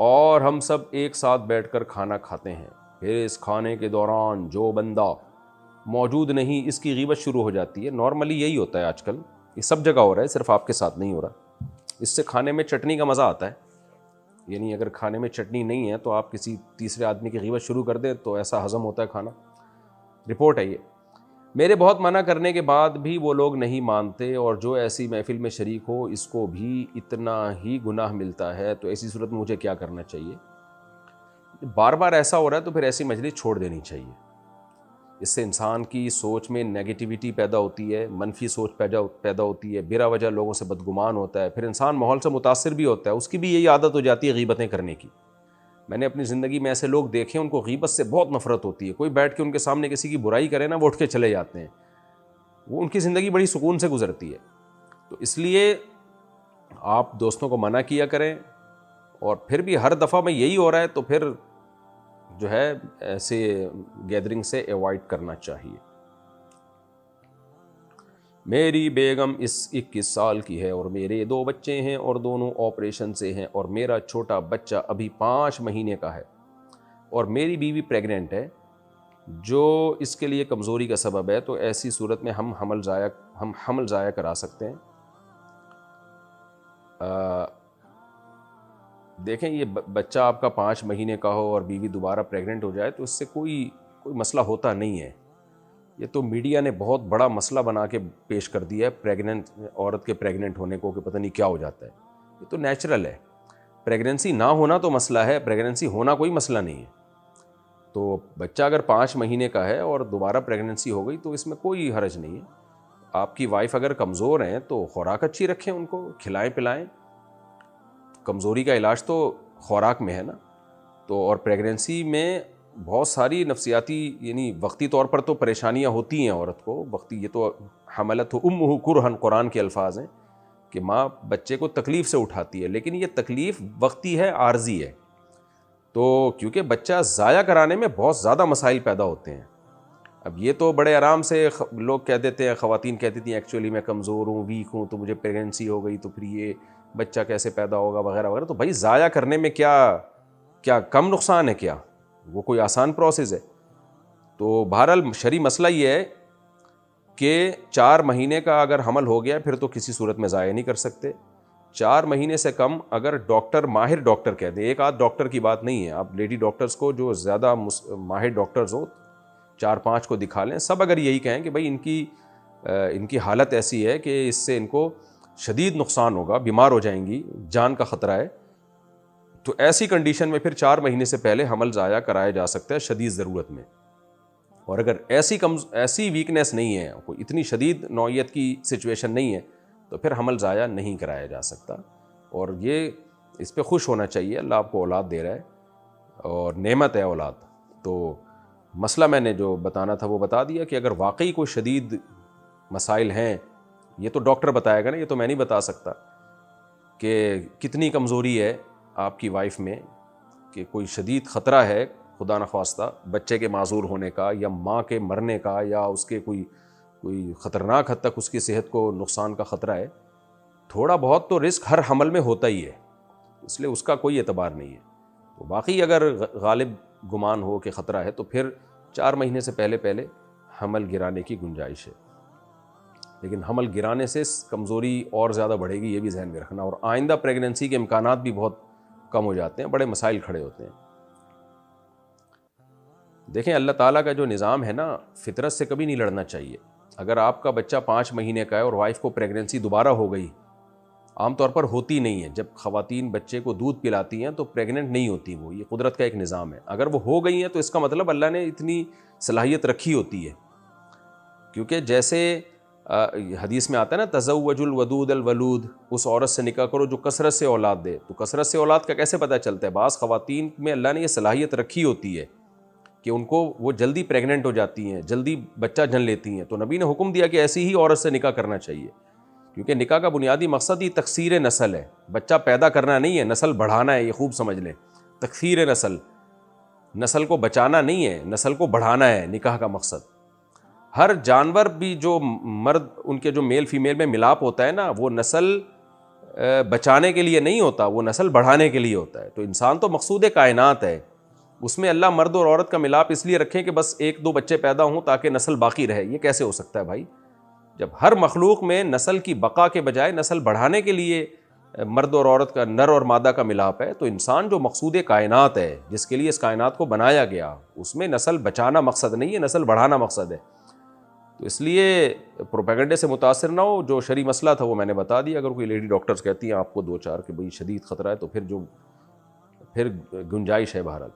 اور ہم سب ایک ساتھ بیٹھ کر کھانا کھاتے ہیں، پھر اس کھانے کے دوران جو بندہ موجود نہیں اس کی غیبت شروع ہو جاتی ہے۔ نارملی یہی ہوتا ہے آج کل، یہ سب جگہ ہو رہا ہے، صرف آپ کے ساتھ نہیں ہو رہا۔ اس سے کھانے میں چٹنی کا مزہ آتا ہے، یعنی اگر کھانے میں چٹنی نہیں ہے تو آپ کسی تیسرے آدمی کی غیبت شروع کر دیں تو ایسا ہضم ہوتا ہے کھانا۔ رپورٹ ہے یہ۔ میرے بہت منع کرنے کے بعد بھی وہ لوگ نہیں مانتے، اور جو ایسی محفل میں شریک ہو اس کو بھی اتنا ہی گناہ ملتا ہے، تو ایسی صورت میں مجھے کیا کرنا چاہیے؟ بار بار ایسا ہو رہا ہے تو پھر ایسی مجلس چھوڑ دینی چاہیے۔ اس سے انسان کی سوچ میں نیگیٹیوٹی پیدا ہوتی ہے، منفی سوچ پیدا ہوتی ہے، بلا وجہ لوگوں سے بدگمان ہوتا ہے، پھر انسان ماحول سے متاثر بھی ہوتا ہے، اس کی بھی یہی عادت ہو جاتی ہے غیبتیں کرنے کی۔ میں نے اپنی زندگی میں ایسے لوگ دیکھے ان کو غیبت سے بہت نفرت ہوتی ہے، کوئی بیٹھ کے ان کے سامنے کسی کی برائی کرے نا وہ اٹھ کے چلے جاتے ہیں، وہ ان کی زندگی بڑی سکون سے گزرتی ہے۔ تو اس لیے آپ دوستوں کو منع کیا کریں، اور پھر بھی ہر دفعہ میں یہی ہو رہا ہے تو پھر جو ہے ایسے گیدرنگ سے ایوائڈ کرنا چاہیے۔ میری بیگم 21 سال کی ہے اور میرے 2 بچے ہیں اور دونوں آپریشن سے ہیں، اور میرا چھوٹا بچہ ابھی 5 مہینے کا ہے، اور میری بیوی پریگننٹ ہے جو اس کے لیے کمزوری کا سبب ہے، تو ایسی صورت میں ہم حمل ضائع کرا سکتے ہیں؟ دیکھیں، یہ بچہ آپ کا 5 مہینے کا ہو اور بیوی دوبارہ پریگننٹ ہو جائے تو اس سے کوئی مسئلہ ہوتا نہیں ہے۔ یہ تو میڈیا نے بہت بڑا مسئلہ بنا کے پیش کر دیا ہے پریگننٹ عورت کے پریگننٹ ہونے کو، کہ پتہ نہیں کیا ہو جاتا ہے۔ یہ تو نیچرل ہے، پریگننسی نہ ہونا تو مسئلہ ہے، پریگننسی ہونا کوئی مسئلہ نہیں ہے۔ تو بچہ اگر 5 مہینے کا ہے اور دوبارہ پریگننسی ہو گئی تو اس میں کوئی حرج نہیں ہے۔ آپ کی وائف اگر کمزور ہیں تو خوراک اچھی رکھیں، ان کو کھلائیں پلائیں، کمزوری کا علاج تو خوراک میں ہے نا۔ تو اور پریگننسی میں بہت ساری نفسیاتی یعنی وقتی طور پر تو پریشانیاں ہوتی ہیں عورت کو، وقتی، یہ تو حملت امہ کرہن قرآن کے الفاظ ہیں کہ ماں بچے کو تکلیف سے اٹھاتی ہے، لیکن یہ تکلیف وقتی ہے، عارضی ہے۔ تو کیونکہ بچہ ضائع کرانے میں بہت زیادہ مسائل پیدا ہوتے ہیں۔ اب یہ تو بڑے آرام سے لوگ کہہ دیتے ہیں، خواتین کہتی تھیں ایکچولی میں کمزور ہوں، ویک ہوں، تو مجھے پریگننسی ہو گئی تو پھر یہ بچہ کیسے پیدا ہوگا وغیرہ وغیرہ۔ تو بھائی ضائع کرنے میں کیا کم نقصان ہے؟ کیا وہ کوئی آسان پروسیس ہے؟ تو بہرحال شرعی مسئلہ یہ ہے کہ 4 مہینے کا اگر حمل ہو گیا پھر تو کسی صورت میں ضائع نہیں کر سکتے۔ 4 مہینے سے کم اگر ڈاکٹر، ماہر ڈاکٹر کہہ دیں، ایک آدھ ڈاکٹر کی بات نہیں ہے، آپ لیڈی ڈاکٹرز کو جو زیادہ ماہر ڈاکٹرز ہو 4-5 کو دکھا لیں، سب اگر یہی کہیں کہ بھائی ان کی حالت ایسی ہے کہ اس سے ان کو شدید نقصان ہوگا، بیمار ہو جائیں گی، جان کا خطرہ ہے، تو ایسی کنڈیشن میں پھر 4 مہینے سے پہلے حمل ضائع کرایا جا سکتا ہے شدید ضرورت میں۔ اور اگر ایسی ویکنیس نہیں ہے، کوئی اتنی شدید نوعیت کی سچویشن نہیں ہے، تو پھر حمل ضائع نہیں کرایا جا سکتا۔ اور یہ اس پہ خوش ہونا چاہیے، اللہ آپ کو اولاد دے رہا ہے اور نعمت ہے اولاد۔ تو مسئلہ میں نے جو بتانا تھا وہ بتا دیا کہ اگر واقعی کوئی شدید مسائل ہیں، یہ تو ڈاکٹر بتائے گا نا، یہ تو میں نہیں بتا سکتا کہ کتنی کمزوری ہے آپ کی وائف میں، کہ کوئی شدید خطرہ ہے خدا نخواستہ بچے کے معذور ہونے کا، یا ماں کے مرنے کا، یا اس کے کوئی خطرناک حد تک اس کی صحت کو نقصان کا خطرہ ہے۔ تھوڑا بہت تو رسک ہر حمل میں ہوتا ہی ہے، اس لیے اس کا کوئی اعتبار نہیں ہے۔ تو باقی اگر غالب گمان ہو کہ خطرہ ہے تو پھر 4 مہینے سے پہلے حمل گرانے کی گنجائش ہے۔ لیکن حمل گرانے سے کمزوری اور زیادہ بڑھے گی، یہ بھی ذہن میں رکھنا، اور آئندہ پریگننسی کے امکانات بھی بہت کم ہو جاتے ہیں، بڑے مسائل کھڑے ہوتے ہیں۔ دیکھیں، اللہ تعالیٰ کا جو نظام ہے نا، فطرت سے کبھی نہیں لڑنا چاہیے۔ اگر آپ کا بچہ 5 مہینے کا ہے اور وائف کو پریگننسی دوبارہ ہو گئی، عام طور پر ہوتی نہیں ہے، جب خواتین بچے کو دودھ پلاتی ہیں تو پریگننٹ نہیں ہوتی، وہ یہ قدرت کا ایک نظام ہے۔ اگر وہ ہو گئی ہیں تو اس کا مطلب اللہ نے اتنی صلاحیت رکھی ہوتی ہے، کیونکہ جیسے حدیث میں آتا ہے نا، تزوج الودود الولود، اس عورت سے نکاح کرو جو کثرت سے اولاد دے۔ تو کثرت سے اولاد کا کیسے پتہ چلتا ہے؟ بعض خواتین میں اللہ نے یہ صلاحیت رکھی ہوتی ہے کہ ان کو وہ جلدی پریگننٹ ہو جاتی ہیں، جلدی بچہ جن لیتی ہیں، تو نبی نے حکم دیا کہ ایسی ہی عورت سے نکاح کرنا چاہیے، کیونکہ نکاح کا بنیادی مقصد ہی تکثیر نسل ہے، بچہ پیدا کرنا نہیں ہے، نسل بڑھانا ہے، یہ خوب سمجھ لیں۔ تکثیر نسل کو بچانا نہیں ہے، نسل کو بڑھانا ہے نکاح کا مقصد۔ ہر جانور بھی جو مرد، ان کے جو میل فیمیل میں ملاپ ہوتا ہے نا، وہ نسل بچانے کے لیے نہیں ہوتا، وہ نسل بڑھانے کے لیے ہوتا ہے. تو انسان تو مقصود کائنات ہے، اس میں اللہ مرد اور عورت کا ملاپ اس لیے رکھیں کہ بس 1-2 بچے پیدا ہوں تاکہ نسل باقی رہے. یہ کیسے ہو سکتا ہے بھائی؟ جب ہر مخلوق میں نسل کی بقا کے بجائے نسل بڑھانے کے لیے مرد اور عورت کا، نر اور مادہ کا ملاپ ہے، تو انسان جو مقصود کائنات ہے، جس کے لیے اس کائنات کو بنایا گیا، اس میں نسل بچانا مقصد نہیں ہے، نسل بڑھانا مقصد ہے. تو اس لیے پروپیگنڈے سے متاثر نہ ہو. جو شرعی مسئلہ تھا وہ میں نے بتا دیا. اگر کوئی لیڈی ڈاکٹرز کہتی ہیں آپ کو 2-4 کہ بھئی شدید خطرہ ہے، تو پھر گنجائش ہے بہرحال.